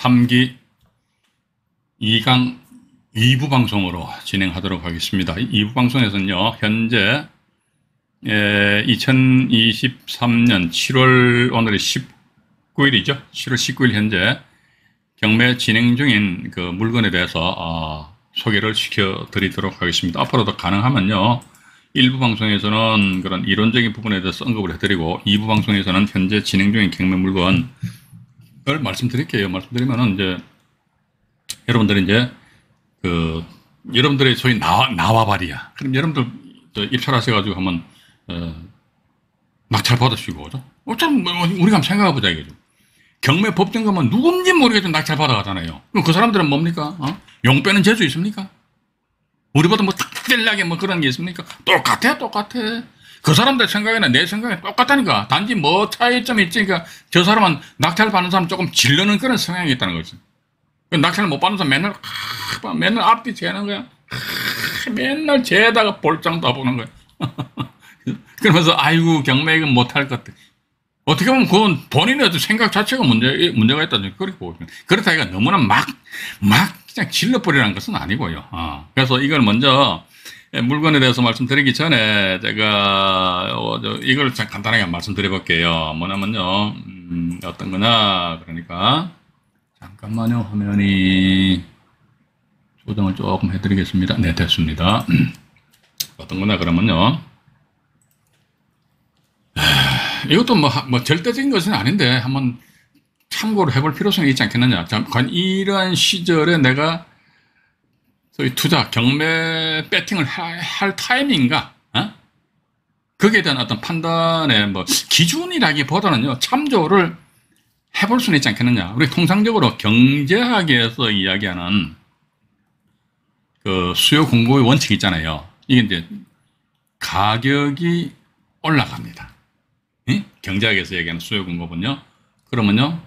3기 2강 2부 방송으로 진행하도록 하겠습니다. 2부 방송에서는요, 현재 2023년 7월, 오늘이 19일이죠. 7월 19일 현재 경매 진행 중인 그 물건에 대해서 소개를 시켜드리도록 하겠습니다. 앞으로도 가능하면요, 1부 방송에서는 그런 이론적인 부분에 대해서 언급을 해드리고 2부 방송에서는 현재 진행 중인 경매 물건을 말씀드릴게요. 말씀드리면은 이제 여러분들이 이제 여러분들의 소위 나와바리야. 그럼 여러분들 입찰하셔가지고 한번 낙찰 받으시고, 그죠? 어차피 우리가 한번 생각해보자 이거죠. 경매 법정 가면 누군지 모르겠지만 낙찰 받아가잖아요. 그럼 그 사람들은 뭡니까? 용 빼는 재주 있습니까? 우리보다 뭐 특별하게 뭐 그런 게 있습니까? 똑같아. 그 사람들 생각이나 내 생각이 똑같다니까. 단지 뭐 차이점이 있으니까 저 사람은 낙찰 받는 사람 조금 질르는 그런 성향이 있다는 거지. 낙찰을 못 받는 사람 맨날 앞뒤 재는 거야. 맨날 재다가 볼장도 보는 거야. 그러면서 아이고 경매 이건 못할 것 같아. 어떻게 보면 그건 본인의 생각 자체가 문제가 있다는 그렇게 보거든요. 그렇다 이가 너무나 막 그냥 질러버리라는 것은 아니고요. 그래서 이걸 먼저 물건에 대해서 말씀드리기 전에 제가 이걸 참 간단하게 말씀드려 볼게요. 뭐냐면요, 어떤 거냐, 그러니까 잠깐만요, 화면이 조정을 조금 해드리겠습니다. 네, 됐습니다. 어떤 거냐 그러면요, 이것도 뭐 절대적인 것은 아닌데 한번 참고를 해볼 필요성이 있지 않겠느냐. 과연 이러한 시절에 내가 소위 투자, 경매 배팅을 할 타이밍인가? 거기에 대한 어떤 판단의 뭐 기준이라기보다는요, 참조를 해볼 수는 있지 않겠느냐. 우리 통상적으로 경제학에서 이야기하는 그 수요 공급의 원칙이 있잖아요. 이게 이제 가격이 올라갑니다. 경제학에서 얘기하는 수요 공급은요. 그러면요,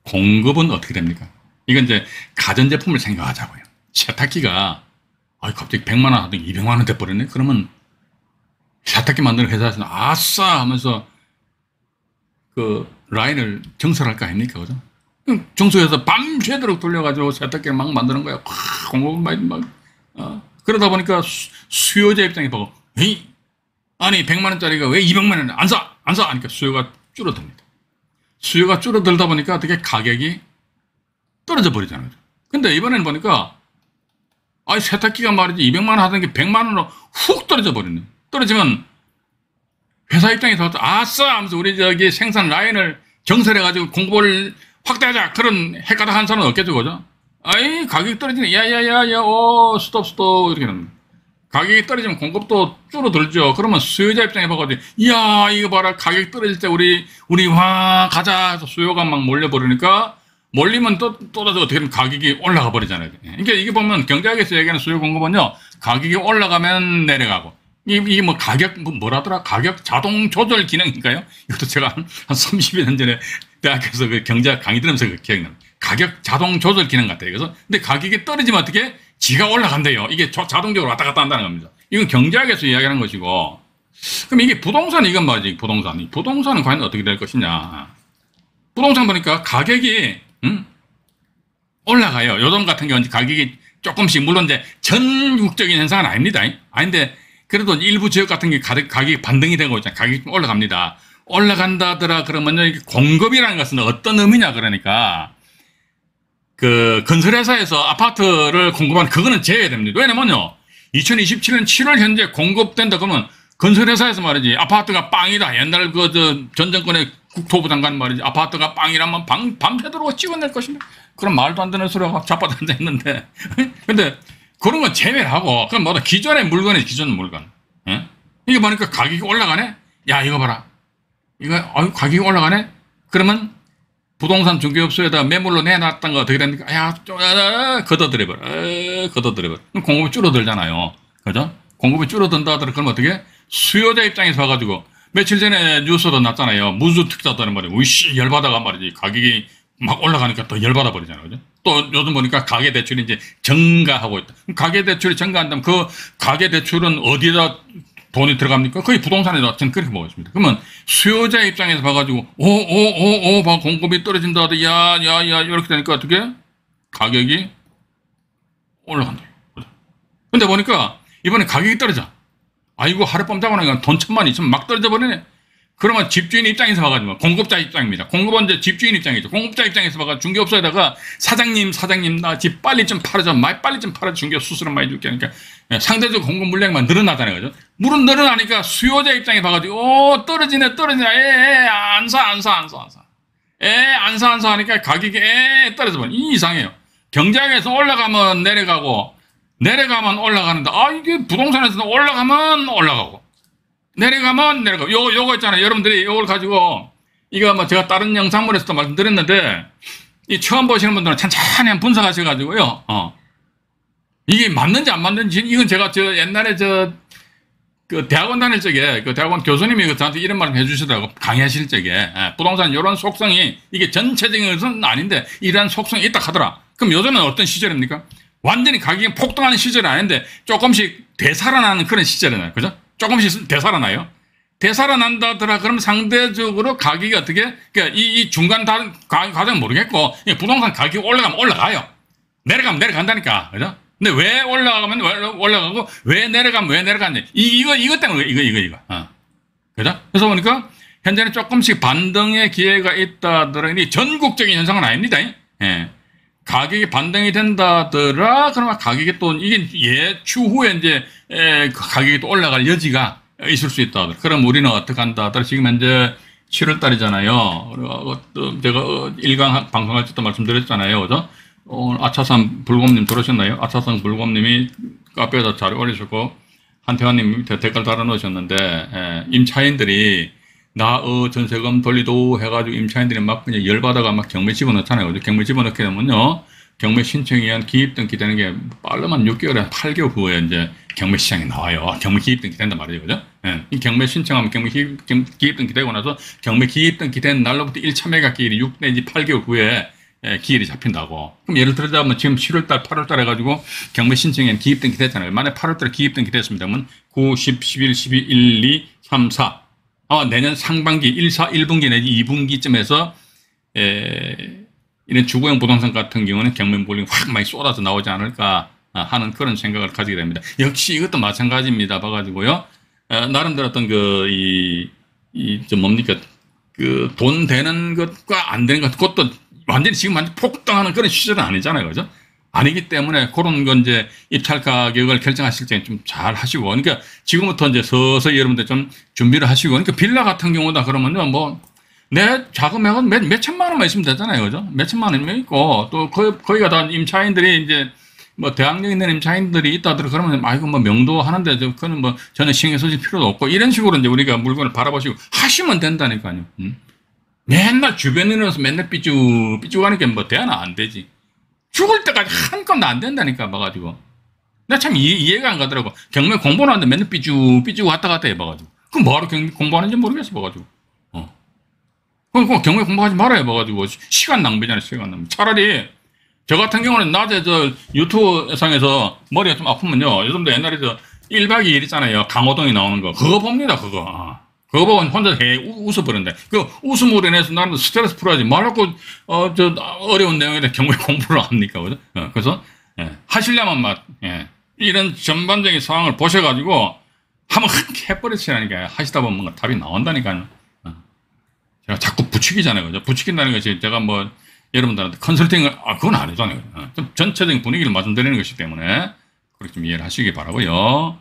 공급은 어떻게 됩니까? 이건 이제 가전제품을 생각하자고요. 세탁기가 갑자기 100만 원 하더니 200만 원 돼버렸네. 그러면 세탁기 만드는 회사에서는 아싸 하면서 그 라인을 정설할 거 아닙니까? 그죠? 정수해서 밤새도록 돌려가지고 세탁기를 막 만드는 거야. 공급을 그러다 보니까 수요자 입장에 보고, 아니 100만 원짜리가 왜 200만 원을 안 사? 하니까 수요가 줄어듭니다. 수요가 줄어들다 보니까 어떻게 가격이 떨어져 버리잖아요. 근데 이번에는 보니까 세탁기가 말이지 200만 원 하던 게 100만 원으로 훅 떨어져 버리네. 떨어지면 회사 입장에서 아싸 하면서 우리 저기 생산 라인을 정설해가지고 공급을 확대하자, 그런 헷가닥한 사람은 없겠죠, 그죠? 가격이 떨어지네. 야야야야, 스톱 이렇게 합니다. 가격이 떨어지면 공급도 줄어들죠. 그러면 수요자 입장에 봐가지고, 이야, 이거 봐라. 가격이 떨어질 때 우리 가자 해서 수요가 막 몰려버리니까, 몰리면 또 어떻게 보면 가격이 올라가 버리잖아요. 그러니까 이게 보면 경제학에서 얘기하는 수요 공급은요, 가격이 올라가면 내려가고, 이게 뭐 뭐라더라? 가격 자동 조절 기능인가요? 이것도 제가 한 30여 년 전에 대학에서 그 경제학 강의 들으면서 그 기억납니다. 가격 자동 조절 기능 같아요. 그래서, 근데 가격이 떨어지면 어떻게? 지가 올라간대요. 이게 자동적으로 왔다 갔다 한다는 겁니다. 이건 경제학에서 이야기하는 것이고, 그럼 이게 부동산, 이건 뭐지? 부동산은 과연 어떻게 될 것이냐. 부동산 보니까 가격이, 올라가요. 요즘 같은 경우는 가격이 조금씩, 물론 이제 전국적인 현상은 아닙니다. 아닌데, 그래도 일부 지역 같은 게 가격이 반등이 되고 있잖아요. 가격이 좀 올라갑니다. 올라간다더라 그러면요, 이게 공급이라는 것은 어떤 의미냐, 그러니까, 그 건설회사에서 아파트를 공급하는 그거는 제외해야 됩니다. 왜냐면요, 2027년 7월 현재 공급된다 그러면 건설회사에서 말이지 아파트가 빵이다. 옛날 전 정권의 국토부 장관 말이지 아파트가 빵이라면 밤새도록 찍어낼 것입니다. 그럼 말도 안 되는 소리가 자빠져 앉아있는데 근데 그런 건 제외를 하고, 그럼 뭐다, 기존의 물건이 기존 물건. 이게 보니까 가격이 올라가네. 야, 이거 봐라, 이거 가격이 올라가네. 그러면 부동산 중개업소에다 매물로 내놨던 거 어떻게 됩니까? 걷어들여버려. 그럼 공급이 줄어들잖아요. 그죠? 공급이 줄어든다 하더라도 그럼 어떻게? 수요자 입장에서 와가지고, 며칠 전에 뉴스도 났잖아요. 무주 특사다는 말이에요. 열받아가 말이지. 가격이 막 올라가니까 또 열받아 버리잖아요. 그죠? 또 요즘 보니까 가계대출이 이제 증가하고 있다. 가계대출이 증가한다면 그 가계대출은 어디다 돈이 들어갑니까? 거의 부동산에서 저는 그렇게 보고 있습니다. 그러면 수요자 입장에서 봐가지고, 공급이 떨어진다. 야, 이렇게 되니까 어떻게? 가격이 올라간다. 근데 보니까 이번에 가격이 떨어져. 아이고, 하룻밤 자고 나니까 돈 1,000만, 2,000만 막 떨어져 버리네. 그러면 집주인 입장에서 봐가지고, 공급자 입장입니다. 공급은 이제 집주인 입장이죠. 공급자 입장에서 봐가지고 중개업소에다가 사장님, 나 집 빨리 좀 팔아줘. 빨리 좀 팔아줘. 중개업 수수료 많이 줄게. 그러니까 상대적 공급 물량만 늘어나잖아요. 그죠? 물은 늘어나니까 수요자 입장에 봐가지고, 떨어지네. 안 사. 안 사 하니까 가격이 떨어져 버려. 이 이상해요. 경쟁에서 올라가면 내려가면 올라가는데, 이게 부동산에서는 올라가면 올라가고, 내려가면 내려가고. 요거 있잖아요. 여러분들이 요걸 가지고, 이거 뭐 제가 다른 영상물에서도 말씀드렸는데, 이 처음 보시는 분들은 천천히 한번 분석하셔가지고요, 이게 맞는지 안 맞는지, 이건 제가 옛날에 그 대학원 다닐 적에, 그 대학원 교수님이 저한테 이런 말을 해주시더라고, 강의하실 적에. 부동산 이런 속성이, 이게 전체적인 것은 아닌데, 이러한 속성이 있다 하더라. 그럼 요즘은 어떤 시절입니까? 완전히 가격이 폭등하는 시절이 아닌데 조금씩 되살아나는 그런 시절이나요. 그죠? 조금씩 되살아나요. 되살아난다더라. 그러면 상대적으로 가격이 어떻게, 그러니까 이 중간 과정 모르겠고, 부동산 가격이 올라가면 올라가요. 내려가면 내려간다니까. 그죠? 근데 왜 올라가면 올라가고, 왜 내려가면 내려가냐. 이거 때문에, 이거. 그죠? 그래서 보니까, 현재는 조금씩 반등의 기회가 있다더라. 전국적인 현상은 아닙니다. 예. 가격이 반등이 된다더라. 그러면 가격이 또, 이게 추후에 이제, 가격이 또 올라갈 여지가 있을 수 있다. 그럼 우리는 어떻게 한다더라. 지금 현재 7월 달이잖아요. 그리고 제가 일강 방송할 때도 말씀드렸잖아요. 그죠? 오늘 아차산 불곰님 들어오셨나요? 아차산 불곰님이 카페에다 잘 올리셨고, 한태환님 밑에 댓글 달아놓으셨는데, 임차인들이 전세금 돌리도 해가지고 임차인들이 막 그냥 열받아가 막 경매 집어넣잖아요. 경매 집어넣게 되면요, 경매 신청에 의한 기입 등기 되는 게 빠르면 6개월에 8개월 후에 이제 경매 시장에 나와요. 경매 기입 등기 된단 말이에요. 그죠? 이 경매 신청하면 경매 기입 등기 되고 나서 경매 기입 등기 된 날로부터 1차 매각 기일이 6 내지 8개월 후에 기일이 잡힌다고. 그럼 예를 들자면 지금 7월달, 8월달 해가지고 경매 신청에 기입 등기 됐잖아요. 만약에 8월달에 기입 등기 됐습니다. 그러면 9, 10, 11, 12, 1, 2, 3, 4. 내년 상반기 1분기 내지 2분기쯤에서 이런 주거용 부동산 같은 경우는 경매 물량이 확 많이 쏟아져 나오지 않을까 하는 그런 생각을 가지게 됩니다. 역시 이것도 마찬가지입니다. 봐가지고요. 나름대로 어떤 뭡니까? 돈 되는 것과 안 되는 것, 그것도 완전히 지금 완전 폭등하는 그런 시절은 아니잖아요. 그죠? 아니기 때문에 그런 건 이제 입찰 가격을 결정하실 때 좀 잘 하시고, 그러니까 지금부터 이제 서서히 여러분들 좀 준비를 하시고, 그러니까 빌라 같은 경우다 그러면요, 뭐, 내 자금액은 몇 천만 원만 있으면 되잖아요. 그죠? 몇 천만 원이면 있고, 또 거기가 다 임차인들이 이제 뭐 대학력 있는 임차인들이 있다더라 그러면, 이거 뭐 명도 하는데, 그거는 뭐 전혀 신경 쓰실 필요도 없고, 이런 식으로 이제 우리가 물건을 바라보시고 하시면 된다니까요. 맨날 주변인으로서 맨날 삐죽 하니까 뭐 대안은 안 되지. 죽을 때까지 한 건도 안 된다니까, 봐가지고. 나 참 이해가 안 가더라고. 경매 공부를 하는데 맨날 삐죽 왔다 갔다 해봐가지고. 그럼 뭐하러 경매 공부하는지 모르겠어, 봐가지고. 그럼 경매 공부하지 말아요, 봐가지고. 시간 낭비잖아요, 시간 낭비. 차라리, 저 같은 경우는 낮에 유튜브 상에서 머리가 좀 아프면요. 요즘도 옛날에 1박 2일 있잖아요. 강호동이 나오는 거. 그거 봅니다, 그거. 그거 보고 혼자 웃어버린다. 그 웃음으로 인해서 나는 스트레스 풀어야지. 말하고, 어려운 내용에 대해 경매 공부를 합니까? 그죠? 그래서, 하시려면 이런 전반적인 상황을 보셔가지고, 한번 해버리시라니까요. 하시다 보면 뭔가 답이 나온다니까요. 제가 자꾸 부추기잖아요. 그죠? 부추긴다는 것이 제가 뭐, 여러분들한테 컨설팅을, 그건 아니잖아요. 좀 전체적인 분위기를 말씀드리는 것이기 때문에, 그렇게 좀 이해를 하시기 바라고요.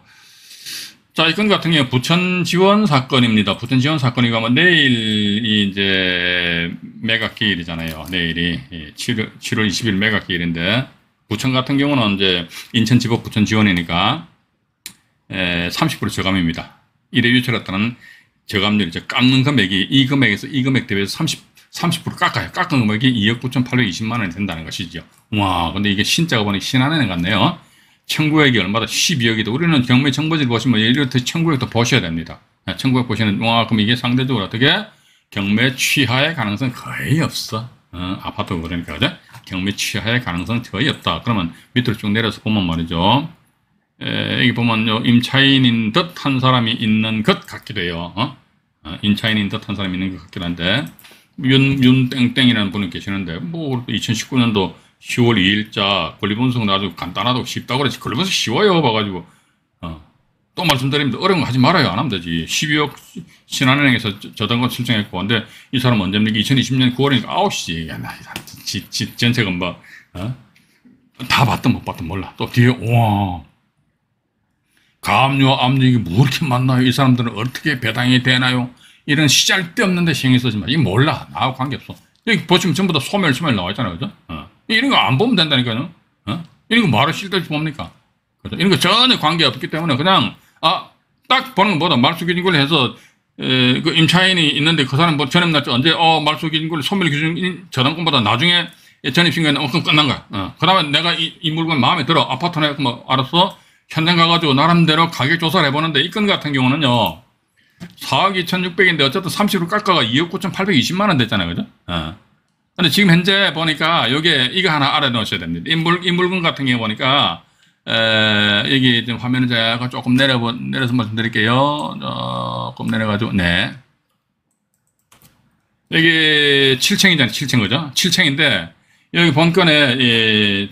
자, 이 건 같은 경우 부천 지원 사건입니다. 부천 지원 사건이고 아마 내일이 이제 매각 기일이잖아요. 내일이 7월 20일 매각 기일인데, 부천 같은 경우는 이제 인천 지법 부천 지원이니까 30% 저감입니다. 1회 유찰했다는 저감률이 이제 깎는 금액이 이 금액에서 이 금액 대비해서 30% 깎아요. 깎은 금액이 2억 9,820만 원이 된다는 것이죠. 와, 근데 이게 신자가 보니 신한은행 같네요. 청구액이 얼마다 12억이다. 우리는 경매 정보지를 보시면 이렇게 청구액도 보셔야 됩니다. 청구액 보시면, 그럼 이게 상대적으로 어떻게 경매 취하의 가능성 거의 없어. 아파트 그러니까, 그죠? 경매 취하의 가능성 거의 없다. 그러면 밑으로 쭉 내려서 보면 말이죠. 여기 보면요, 임차인인 듯 한 사람이 있는 것 같기도 해요. 임차인인 듯 한 사람이 있는 것 같기도 한데, 윤땡땡이라는 분이 계시는데, 뭐, 2019년도 10월 2일자 권리분석 아주 간단하고 쉽다고 그랬지. 권리분석 쉬워요. 봐가지고, 또 말씀드립니다. 어려운 거 하지 말아요. 안 하면 되지. 12억 신한은행에서 저당권 신청했고, 근데 이 사람 언제입니까? 2020년 9월이니까 9시. 전세금 뭐, 다 봤든 못 봤든 몰라. 또 뒤에, 와. 가압류, 압류, 뭐 이렇게 많나요? 이 사람들은 어떻게 배당이 되나요? 이런 시잘데없는데 신경 쓰지 마. 이거 몰라. 나하고 관계없어. 여기 보시면 전부 다 소멸 나와 있잖아요. 그죠? 이런 거 안 보면 된다니까요. 이런 거 말을 실드지 뭡니까? 그죠? 이런 거 전혀 관계없기 때문에 그냥, 딱 보는 것보다 말소기준권리 해서, 그 임차인이 있는데 그 사람 뭐 전입날짜 언제, 말소기준권리 소멸기준 저당권보다 나중에 전입신고는 그럼 끝난 거야. 그 다음에 내가 이 물건 마음에 들어. 아파트네. 뭐, 알았어. 현장 가가지고 나름대로 가격 조사를 해보는데 이 건 같은 경우는요, 4억 2,600인데 어쨌든 30으로 깎아가 2억 9,820만 원 됐잖아요. 그죠? 근데 지금 현재 보니까 이거 하나 알아놓으셔야 됩니다. 이 물건 같은 경우 보니까, 여기 지금 화면을 제가 조금 내려서 말씀드릴게요. 조금 내려가지고, 네. 여기 7층이잖아요. 7층, 그죠? 7층인데, 여기 본건에,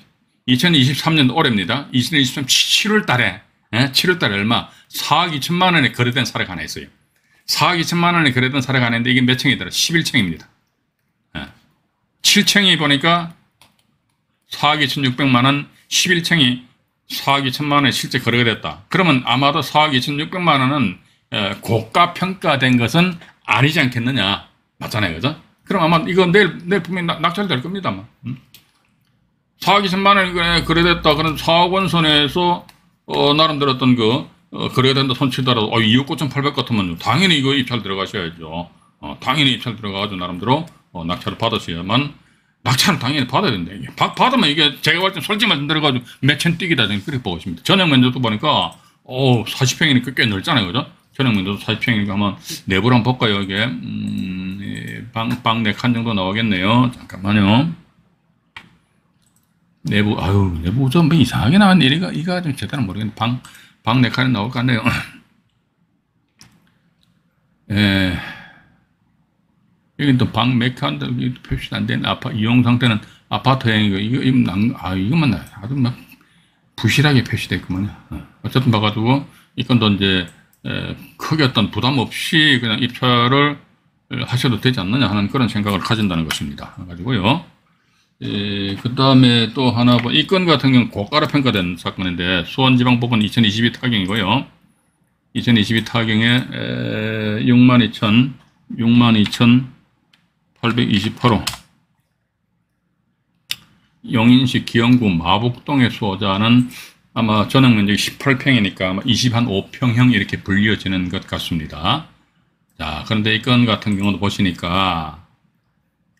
2023년 올해입니다. 2023년 7월 달에, 7월 달에 얼마? 4억 2천만 원에 거래된 사례가 하나 있어요. 4억 2천만 원에 거래된 사례가 하나 있는데 이게 몇 층이더라? 11층입니다. 7층이 보니까 4억 2,600만 원, 11층이 4억 2천만 원에 실제 거래가 됐다. 그러면 아마도 4억 2,600만 원은 고가 평가된 것은 아니지 않겠느냐. 맞잖아요. 그죠? 그럼 아마 이거 내일 분명히 낙찰될 겁니다. 아마. 4억 2천만 원이 거래됐다. 그런 4억 원 선에서, 나름대로 어떤 거래가 된다 손치더라도, 2억 9,800 같으면 당연히 이거 입찰 들어가셔야죠. 당연히 입찰 들어가가지고 나름대로, 낙찰을 받으셔야만, 낙찰을 당연히 받아야 된다. 이게. 받으면 이게 제가 볼 때 솔직히 말씀드려가지고 몇천 뛰기다. 그렇게 보고 있습니다. 전용 면적도 보니까, 40평이니까 꽤 넓잖아요. 그죠? 전용 면적도 40평이니까 한번 내부를 한번 볼까요? 이게, 방 4칸 정도 나오겠네요. 잠깐만요. 내부 좀 뭐 이상하게 나왔네. 이거 좀 제대로 모르겠네. 방 4칸이 나올 것 같네요. 예. 여기 또 방 몇 칸도 표시도 안 되는 이용 상태는 아파트형이고, 이것만 나요. 아주 막 부실하게 표시되어 있구만요. 어쨌든 봐가지고, 이 건도 이제, 크게 어떤 부담 없이 그냥 입찰을 하셔도 되지 않느냐 하는 그런 생각을 가진다는 것입니다. 그래가지고요. 그 다음에 또 하나, 이 건 같은 경우는 고가로 평가된 사건인데, 수원지방법원 2022 타경이고요. 2022 타경에 62,828호. 용인시 기영구 마북동의 수호자는 아마 전용 면적이 18평이니까 아마 25평형 이렇게 불리어지는 것 같습니다. 자, 그런데 이 건 같은 경우도 보시니까,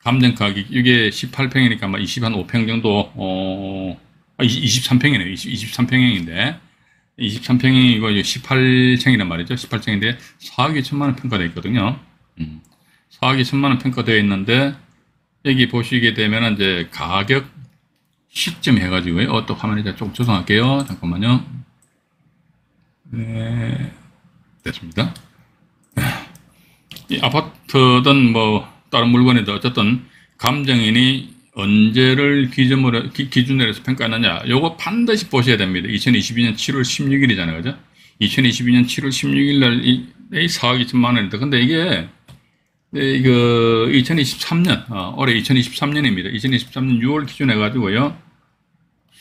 감정 가격, 이게 18평이니까 아마 25평 정도, 23평이네요. 23평형인데, 23평이고 18층이란 말이죠. 18층인데 4억 2천만 원 평가되어 있거든요. 4억 2천만 원 평가되어 있는데, 여기 보시게 되면 이제 가격 시점 해가지고요. 또 화면에 조금 조정할게요. 잠깐만요. 네. 됐습니다. 이 아파트든 뭐, 다른 물건이든 어쨌든 감정인이 언제를 기준으로 해서 평가하느냐, 요거 반드시 보셔야 됩니다. 2022년 7월 16일이잖아요. 그죠? 2022년 7월 16일 날 이 4억 2천만 원인데, 근데 이게, 이거 2023년, 올해 2023년입니다. 2023년 6월 기준해 가지고요.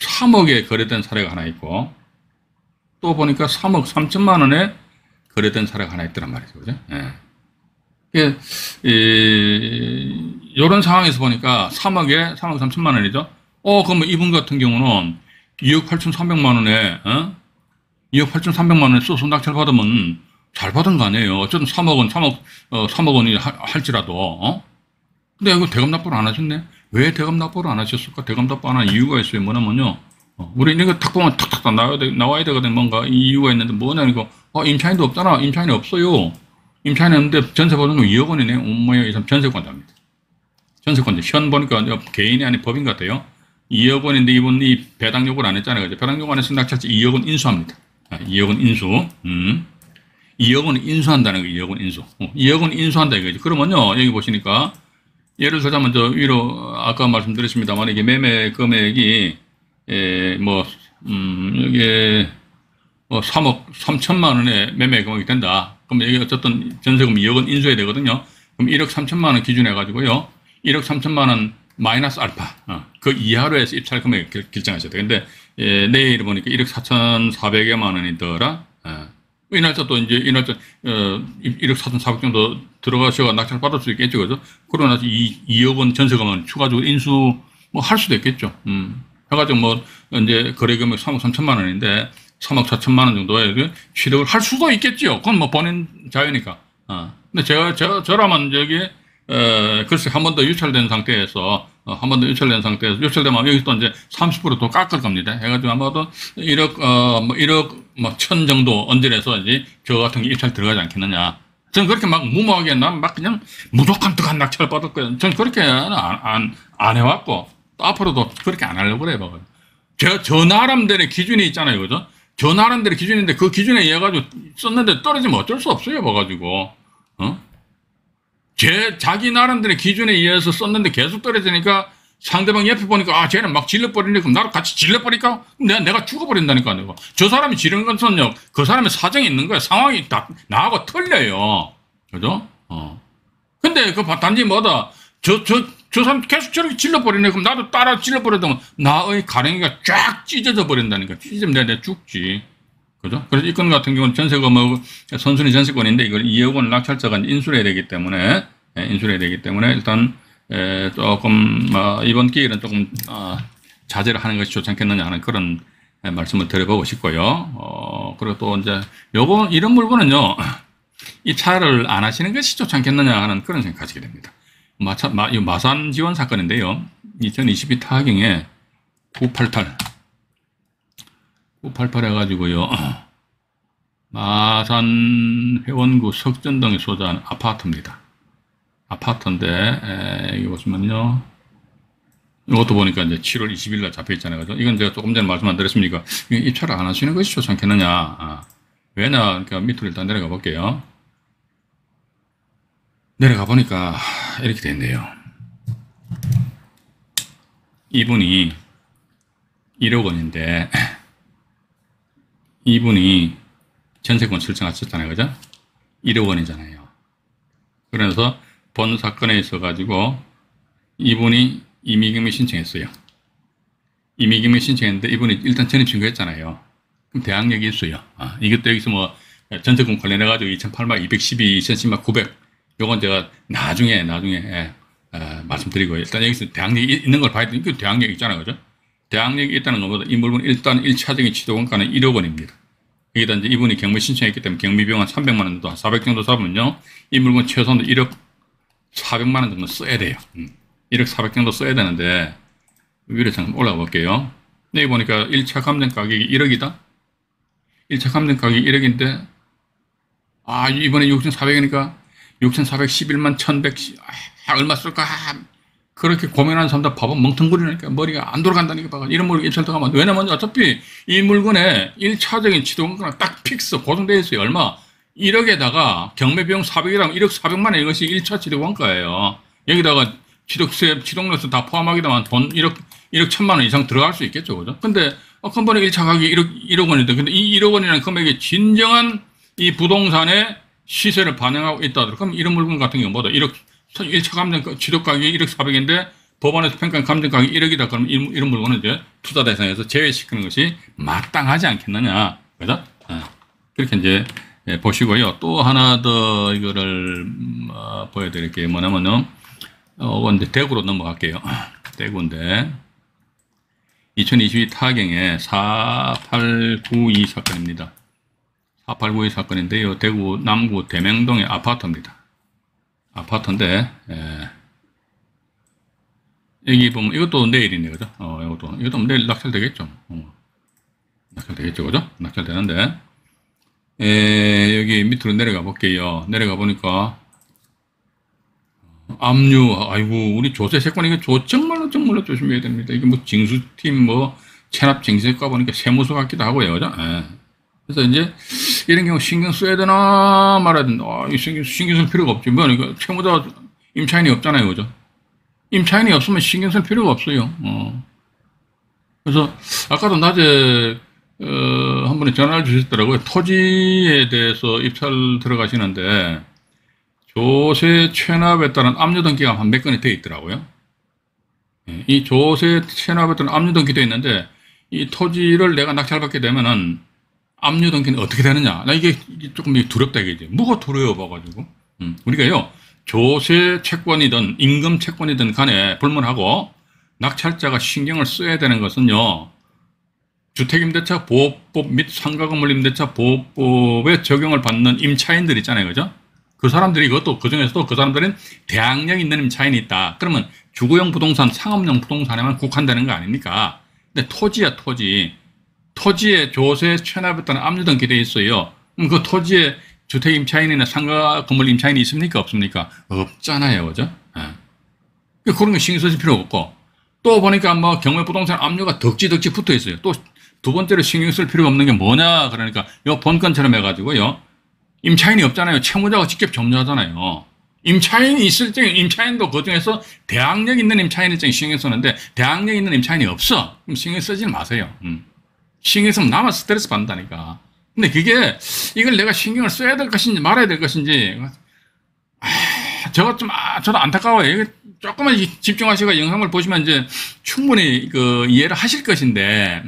3억에 거래된 사례가 하나 있고, 또 보니까 3억 3천만 원에 거래된 사례가 하나 있더란 말이죠. 그죠? 예. 이런 상황에서 보니까 3억 3천만 원이죠. 그러면 이분 같은 경우는 2억 8,300만 원에, 2억 8,300만 원에 소송 낙찰 받으면 잘 받은 거 아니에요. 어쨌든 3억 원이 할지라도, 근데 이거 대금 납부를 안 하셨네? 왜 대금 납부를 안 하셨을까? 대금 납부 안 하는 이유가 있어요. 뭐냐면요. 우리 이거 탁 보면 탁탁 나와야 되거든. 뭔가 이유가 있는데 뭐냐, 이거. 임차인도 없잖아. 임차인이 없어요. 임차인이 없는데 전세 보증금 2억 원이네. 엄마야, 이 사람 전세권자입니다. 전세권자. 현 보니까 개인이 아닌 법인 같아요. 2억 원인데 이분 이 배당 요구를 안 했잖아요. 그죠? 배당 요구 안 했으면 낙찰자 2억 원 인수합니다. 2억 원 인수. 2억 원 인수한다는 거, 2억 원 인수. 2억 원 인수한다 이거지. 그러면요, 여기 보시니까, 예를 들자면, 저 위로, 아까 말씀드렸습니다만, 이게 매매 금액이, 여기에, 3억 3천만 원의 매매 금액이 된다. 그럼 여기 어쨌든 전세금 2억 원 인수해야 되거든요. 그럼 1억 3천만 원 기준해가지고요. 1억 3천만 원 마이너스 알파. 그 이하로 해서 입찰 금액을 결정하셔야 돼. 근데, 내일 보니까 1억 4,400여만 원이더라. 이 날짜 또 이제, 이 날짜, 1억 4,400 정도 들어가셔가 낙찰 받을 수 있겠죠. 그죠? 그러고 나서 2억 원 전세금은 추가적으로 인수 뭐 할 수도 있겠죠. 해가지고 뭐, 이제 거래 금액 3억 3천만 원인데, 3억 4천만 원 정도에 취득을 할 수도 있겠지요. 그건 뭐 본인 자유니까. 근데 저라면 저기, 글쎄 한 번 더 유찰된 상태에서, 한 번 더 유찰된 상태에서, 유찰되면 여기 또 이제 30%또 깎을 겁니다. 해가지고 아마도 1억, 1천 정도 언질해서 이제 저 같은 게 입찰 들어가지 않겠느냐. 전 그렇게 막 무모하게 난 막 그냥 무조건 득한 낙찰 받을 거예요. 전 그렇게 안 해왔고, 또 앞으로도 그렇게 안 하려고 그래요. 저 나름대로의 기준이 있잖아요. 그죠? 저 나름대로 기준인데 그 기준에 의해 가지고 썼는데 떨어지면 어쩔 수 없어요. 봐가지고. 자기 나름대로 기준에 의해서 썼는데 계속 떨어지니까 상대방 옆에 보니까 쟤는 막 질러버리니까 그럼 나도 같이 질러버릴까? 내가 죽어버린다니까. 내가. 저 사람이 지르는 것은요, 그 사람의 사정이 있는 거야. 상황이 다 나하고 틀려요. 그죠? 근데 그 단지 뭐다. 저 사람 계속 저렇게 질러버리네. 그럼 나도 따라 질러버리면 나의 가랭이가 쫙 찢어져 버린다니까. 찢으면 내가 죽지. 그죠? 그래서 이 건 같은 경우는 전세금하고 선순위 전세권인데 이걸 2억 원 낙찰자가 인수를 해야 되기 때문에, 일단, 조금, 이번 기회는 조금, 자제를 하는 것이 좋지 않겠느냐 하는 그런 말씀을 드려보고 싶고요. 그리고 또 이제 이런 물건은요, 이 차를 안 하시는 것이 좋지 않겠느냐 하는 그런 생각 가지게 됩니다. 마산 지원 사건인데요. 2022 타경에 988 해가지고요. 마산 회원구 석전동에 소재한 아파트입니다. 아파트인데, 여기 보시면요. 이것도 보니까 이제 7월 20일 날 잡혀 있잖아요. 그죠? 이건 제가 조금 전에 말씀 안 드렸습니까? 입찰을 안 하시는 것이 좋지 않겠느냐. 왜냐, 그러니까 밑으로 일단 내려가 볼게요. 내려가 보니까 이렇게 됐네요. 이분이 1억 원인데, 이분이 전세권 설정하셨잖아요. 그죠? 1억 원이잖아요. 그래서 본 사건에 있어가지고 이분이 임의경매 신청했어요. 임의경매 신청했는데 이분이 일단 전입신고했잖아요. 그럼 대항력이 있어요. 이것도 여기서 뭐 전세권 관련해가지고 2008만 212, 2010만 900 요건 제가 나중에 말씀드리고 일단 여기서 대항력이 있는 걸 봐야 되니까 대항력이 있잖아요. 그죠? 대항력이 있다는 것보다 이 물건 일단 1차적인 취득원가는 1억 원입니다. 여기다 이제 이분이 경매 신청했기 때문에 경비비용 한 300만 원 정도, 400 정도 잡으면요. 이 물건 최소한 1억 400만 원 정도 써야 돼요. 1억 400 정도 써야 되는데, 위로 잠깐 올라가 볼게요. 여기 보니까 1차 감정 가격이 1억이다? 1차 감정 가격이 1억인데, 이번에 6,400이니까 6,411만 1,100, 얼마 쓸까? 그렇게 고민하는 사람들 봐보면 멍텅거리니까 머리가 안 돌아간다니까. 이런 물건 입찰 들어가면. 왜냐면 어차피 이 물건에 1차적인 취득원가가 딱 픽스 고정되어 있어요. 얼마? 1억에다가 경매비용 400이라면 1억 400만 원 이것이 1차 취득원가예요. 여기다가 취득세, 취득료세 다 포함하게 되면 돈 1억 1,000만 원 이상 들어갈 수 있겠죠. 그죠? 근데 한 번에 1차 가격이 1억 원인데, 근데 이 1억 원이라는 금액이 진정한 이 부동산의 시세를 반영하고 있다. 그럼 이런 물건 같은 경우 뭐다? 1차 감정 취득 가격이 1억 400인데 법원에서 평가한 감정 가격이 1억이다. 그러면 이런 물건은 이제 투자 대상에서 제외시키는 것이 마땅하지 않겠느냐. 그죠? 그렇게 이제 보시고요. 또 하나 더 이거를 보여드릴게요. 뭐냐면요. 이제 대구로 넘어갈게요. 대구인데 2022 타경에 4892 사건입니다. 4892 사건인데요. 대구 남구 대명동의 아파트입니다. 아파트인데, 여기 보면, 이것도 내일이네, 그죠? 이것도 내일 낙찰되겠죠? 낙찰되겠죠, 그죠? 낙찰되는데, 여기 밑으로 내려가 볼게요. 내려가 보니까, 압류, 아이고, 우리 조세 채권, 이거 정말로, 정말로 조심해야 됩니다. 이게 뭐, 징수팀, 뭐, 체납 징수과 보니까 세무서 같기도 하고요. 그죠? 예. 그래서 이제, 이런 경우 신경 써야 되나 말아야 되나. 이 신경 쓸 필요가 없지. 뭐, 이거 채무자 임차인이 없잖아요. 그죠? 임차인이 없으면 신경 쓸 필요가 없어요. 그래서, 아까도 낮에, 한 분이 전화를 주셨더라고요. 토지에 대해서 입찰 들어가시는데, 조세 체납에 따른 압류 등기가 한 몇 건이 되어 있더라고요. 이 조세 체납에 따른 압류 등기 되어 있는데, 이 토지를 내가 낙찰받게 되면은, 압류 등기는 어떻게 되느냐. 나 이게 조금 두렵다 이게지. 뭐가 두려워 봐가지고. 우리가요, 조세 채권이든 임금 채권이든 간에 불문하고, 낙찰자가 신경을 써야 되는 것은요, 주택임대차 보호법 및 상가건물임대차 보호법에 적용을 받는 임차인들 있잖아요. 그죠? 그 사람들이 이것도 그중에서도 그 사람들은 대항력 있는 임차인이 있다. 그러면 주거용 부동산, 상업용 부동산에만 국한되는 거 아닙니까? 근데 토지야, 토지. 토지에 조세 체납에 따른 압류 등기 돼 있어요. 그럼 그 토지에 주택 임차인이나 상가 건물 임차인이 있습니까? 없습니까? 없잖아요. 그죠? 예. 그런 거 신경 쓰실 필요 없고. 또 보니까 뭐 경매 부동산 압류가 덕지덕지 붙어 있어요. 또 두 번째로 신경 쓸 필요가 없는 게 뭐냐? 그러니까 요 본건처럼 해가지고요. 임차인이 없잖아요. 채무자가 직접 점유하잖아요. 임차인이 있을 때 임차인도 그중에서 대항력 있는 임차인일 때 신경 쓰는데 대항력 있는 임차인이 없어. 그럼 신경 쓰지 마세요. 신경 쓰면 나만 스트레스 받는다니까. 근데 그게 이걸 내가 신경을 써야 될 것인지 말아야 될 것인지 저도 안타까워요. 이게 조금만 집중하시고 영상을 보시면 이제 충분히 그 이해를 하실 것인데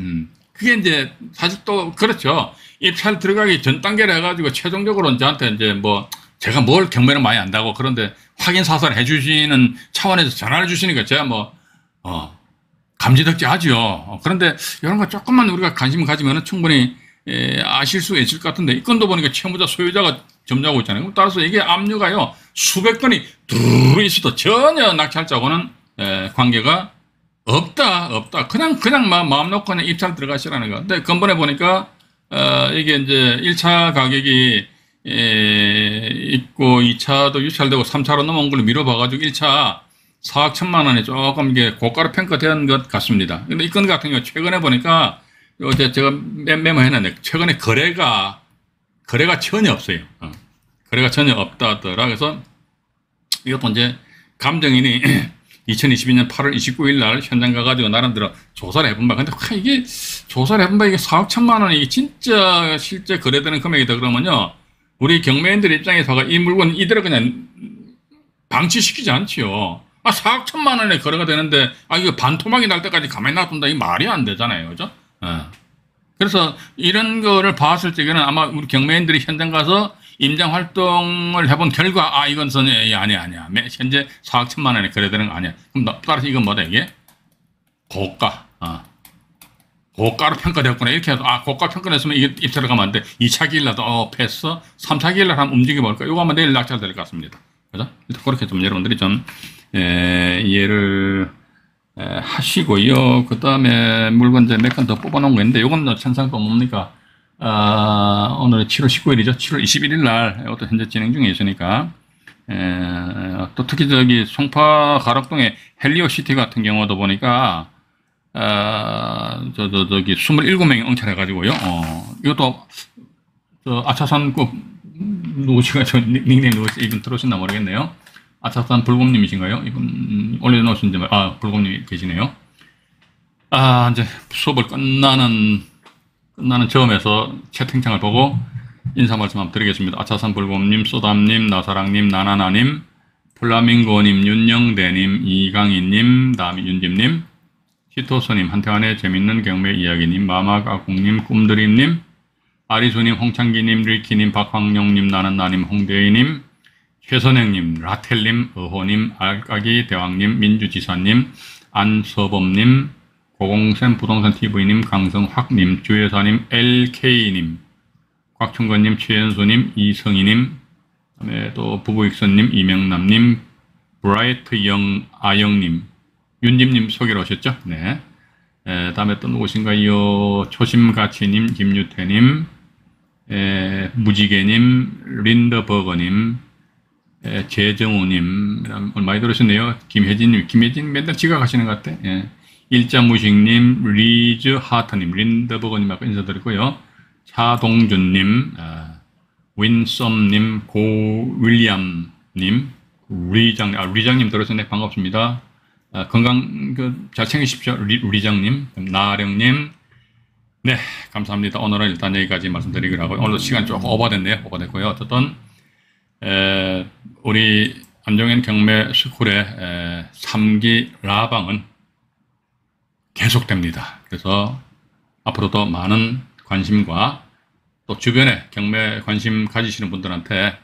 그게 이제 사실 또 그렇죠. 입찰 들어가기 전 단계를 해가지고 최종적으로 저한테 이제 뭐 제가 뭘 경매를 많이 안다고 그런데 확인 사살 해주시는 차원에서 전화를 주시니까 제가 뭐 감지덕지 하죠. 그런데 이런 거 조금만 우리가 관심을 가지면 충분히 아실 수 있을 것 같은데 이 건도 보니까 채무자 소유자가 점유하고 있잖아요. 따라서 이게 압류가요 수백 건이 두루 있어도 전혀 낙찰자하고는 관계가 없다. 그냥 마음 놓고 그냥 입찰 들어가시라는 거. 근데 근본에 보니까 이게 이제 1차 가격이 있고 2차도 유찰되고 3차로 넘어온 걸로 미뤄봐가지고 1차 4억 1천만 원이 조금 이게 고가로 평가된 것 같습니다. 근데 이 건 같은 경우 최근에 보니까 어제 제가 메모해놨는데 최근에 거래가 전혀 없어요. 거래가 전혀 없다더라. 그래서 이것도 이제 감정인이 2022년 8월 29일 날 현장 가가지고 나름대로 조사를 해본 바. 근데 이게 조사를 해본 바 이게 4억 1천만 원이 이게 진짜 실제 거래되는 금액이다 그러면요. 우리 경매인들 입장에서 이 물건 이대로 그냥 방치시키지 않지요. 4억 1천만 원에 거래가 되는데 이거 반토막이 날 때까지 가만히 놔둔다. 이 말이 안 되잖아요. 그죠? 그래서 이런 거를 봤을 적에는 아마 우리 경매인들이 현장 가서 임장 활동을 해본 결과 이건 아니야. 현재 4억 1천만 원에 거래되는 거 아니야. 그럼 따라서 이건 뭐다 이게? 고가로 평가되었구나. 이렇게 해서 고가 평가됐으면 이게 입찰을 가면 안 돼. 2차 기일날도 패스, 3차 기일날 한번 움직여볼까? 이거 아마 내일 낙찰될 것 같습니다. 그죠? 그렇게 좀 여러분들이 좀 이해를 하시고요. 그 다음에 물건 이제 몇 건 더 뽑아놓은 거 있는데, 요건 천상도 뭡니까? 오늘 7월 19일이죠. 7월 21일 날, 이것도 현재 진행 중에 있으니까, 또 특히 송파 가락동의 헬리오시티 같은 경우도 보니까, 27명이 응찰해가지고요. 이것도, 아차산 누구시가, 닉네임 누구시, 이분 들어오셨나 모르겠네요. 아차산 불곰님이신가요? 이분 올려놓으신지, 불곰님이 계시네요. 이제 수업을 끝나는 점에서 채팅창을 보고 인사 말씀 한번 드리겠습니다. 아차산 불곰님, 소담님, 나사랑님, 나나나님, 플라밍고님, 윤영대님, 이강희님, 다음에 윤집님, 시토스님, 한태환의 재밌는 경매 이야기님, 마마가국님, 꿈드림님, 아리수님, 홍창기님, 리키님, 박황용님, 나는나님, 홍대희님, 최선행님, 라텔님, 어호님, 알까기 대왕님, 민주지사님, 안서범님, 고공샘 부동산TV님, 강성확님, 주여사님, LK님, 곽충건님, 최현수님, 이성희님, 그다음에 또 부부익선님, 이명남님, 브라이트 아영님, 윤집님 소개로 오셨죠? 네. 다음에 또 누구신가요? 초심가치님, 김유태님, 무지개님, 린더버거님, 재정우님, 오늘 많이 들으셨네요. 김혜진님, 김혜진 맨날 지각하시는 것 같아. 예. 일자무식님, 리즈 하터님, 린더버거님 아까 인사드리고요. 차동준님, 윈썸님, 고윌리엄님, 리장님 들으셨네. 반갑습니다. 건강 잘 챙기십시오. 리장님, 나령님. 네, 감사합니다. 오늘은 일단 여기까지 말씀드리기로 하고, 오늘도 시간 조금 오버됐네요. 오버됐고요. 어쨌든 우리 안종현 경매 스쿨의 3기 라방은 계속됩니다. 그래서 앞으로도 많은 관심과 또 주변에 경매 관심 가지시는 분들한테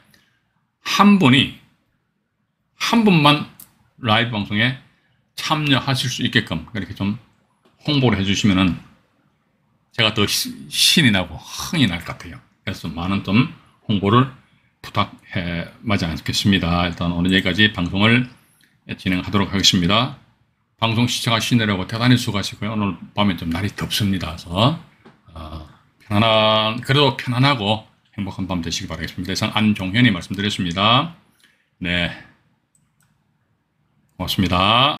한 분만 라이브 방송에 참여하실 수 있게끔 그렇게 좀 홍보를 해주시면은 제가 더 신이 나고 흥이 날 것 같아요. 그래서 많은 좀 홍보를 부탁해 마지 않겠습니다. 일단 오늘 여기까지 방송을 진행하도록 하겠습니다. 방송 시청하시느라고 대단히 수고하시고요. 오늘 밤에 좀 날이 덥습니다. 그래서 그래도 편안하고 행복한 밤 되시기 바라겠습니다. 이상 안종현이 말씀드렸습니다. 네, 고맙습니다.